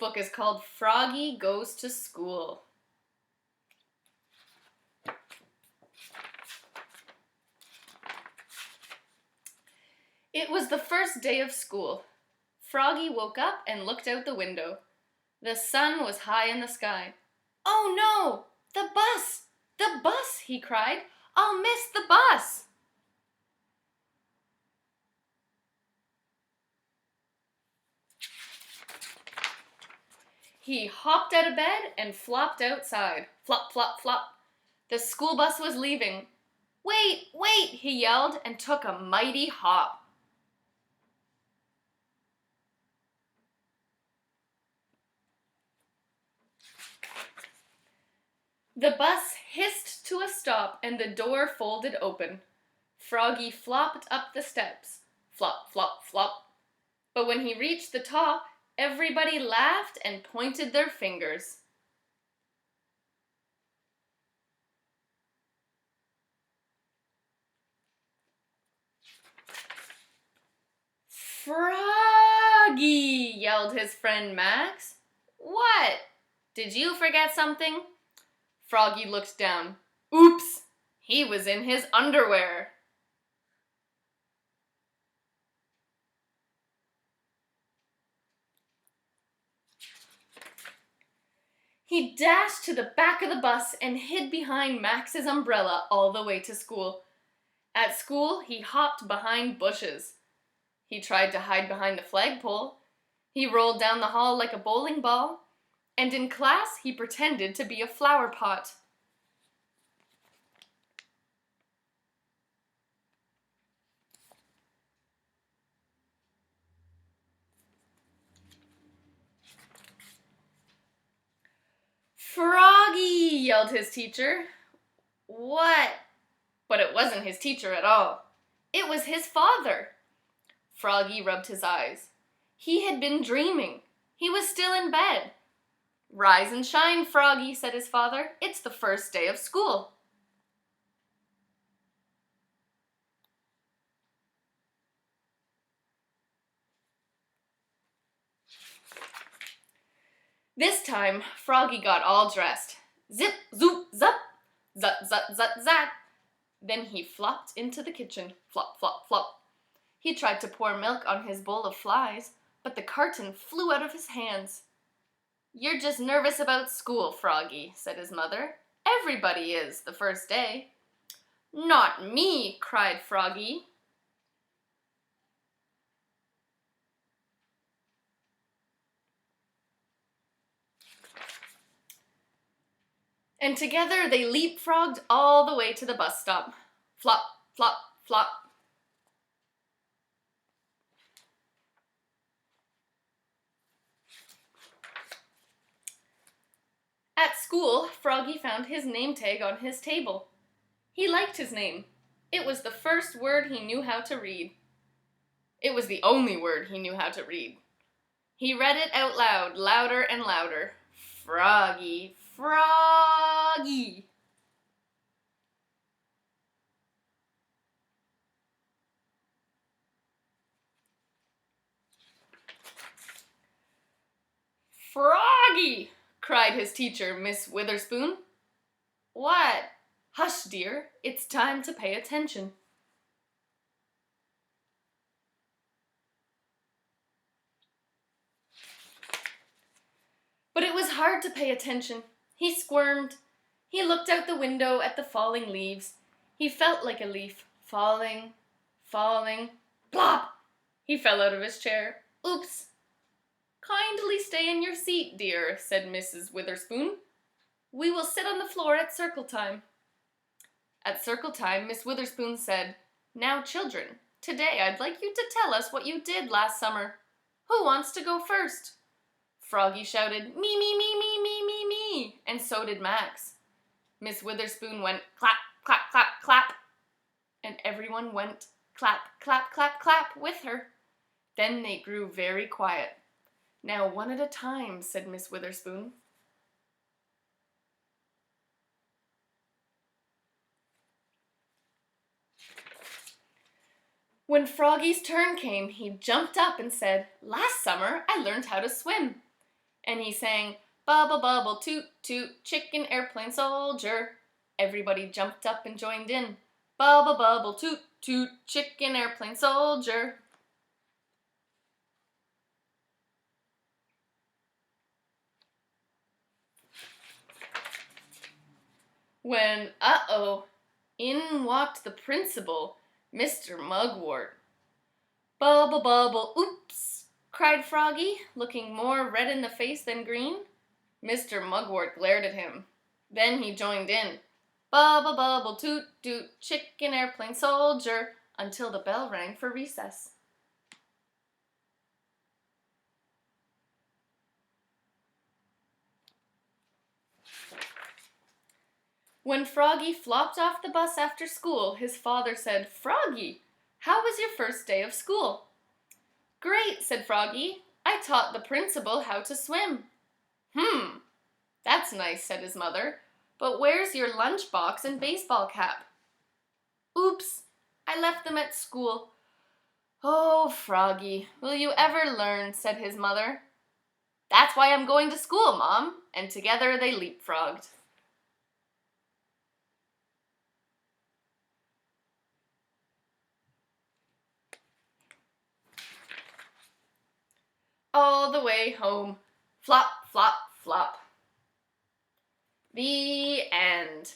book is called Froggy Goes to School. It was the first day of school. Froggy woke up and looked out the window. The sun was high in the sky. "Oh no! The bus! The bus!" he cried. "I'll miss the bus!" He hopped out of bed and flopped outside. Flop, flop, flop. The school bus was leaving. "Wait, wait!" he yelled and took a mighty hop. The bus hissed to a stop and the door folded open. Froggy flopped up the steps. Flop, flop, flop. But when he reached the top, everybody laughed and pointed their fingers. "Froggy!" yelled his friend Max. "What? Did you forget something?" Froggy looked down. Oops! He was in his underwear. He dashed to the back of the bus and hid behind Max's umbrella all the way to school. At school, he hopped behind bushes. He tried to hide behind the flagpole. He rolled down the hall like a bowling ball. And in class, he pretended to be a flower pot. "Froggy!" yelled his teacher. "What?" But it wasn't his teacher at all. It was his father. Froggy rubbed his eyes. He had been dreaming. He was still in bed. "Rise and shine, Froggy," said his father. "It's the first day of school." This time, Froggy got all dressed. Zip, zoop, zup, zut, zut, zut, zat. Then he flopped into the kitchen. Flop, flop, flop. He tried to pour milk on his bowl of flies, but the carton flew out of his hands. "You're just nervous about school, Froggy," said his mother. "Everybody is, the first day." "Not me!" cried Froggy. And together they leapfrogged all the way to the bus stop. Flop, flop, flop. At school, Froggy found his name tag on his table. He liked his name. It was the first word he knew how to read. It was the only word he knew how to read. He read it out loud, louder and louder. Froggy, Froggy. "Froggy!" cried his teacher, Miss Witherspoon. "What?" "Hush, dear. It's time to pay attention." But it was hard to pay attention. He squirmed. He looked out the window at the falling leaves. He felt like a leaf, falling, falling. Plop! He fell out of his chair. Oops! "Kindly stay in your seat, dear," said Mrs. Witherspoon. "We will sit on the floor at circle time." At circle time, Miss Witherspoon said, "Now, children, today I'd like you to tell us what you did last summer. Who wants to go first?" Froggy shouted, "Me, me, me, me, me, me, me," and so did Max. Miss Witherspoon went clap, clap, clap, clap, and everyone went clap, clap, clap, clap with her. Then they grew very quiet. "Now, one at a time," said Miss Witherspoon. When Froggy's turn came, he jumped up and said, "Last summer I learned how to swim." And he sang, "Bubble, bubble, toot, toot, chicken airplane soldier." Everybody jumped up and joined in. "Bubble, bubble, toot, toot, chicken airplane soldier." When, in walked the principal, Mr. Mugwort. "Bubble, bubble, oops!" cried Froggy, looking more red in the face than green. Mr. Mugwort glared at him. Then he joined in. "Bubble, bubble, toot, toot, chicken airplane soldier," until the bell rang for recess. When Froggy flopped off the bus after school, his father said, "Froggy, how was your first day of school?" "Great," said Froggy. "I taught the principal how to swim." That's nice," said his mother. "But where's your lunchbox and baseball cap?" "Oops, I left them at school." "Oh, Froggy, will you ever learn?" said his mother. "That's why I'm going to school, Mom." And together they leapfrogged. All the way home. Flop, flop, flop. The end.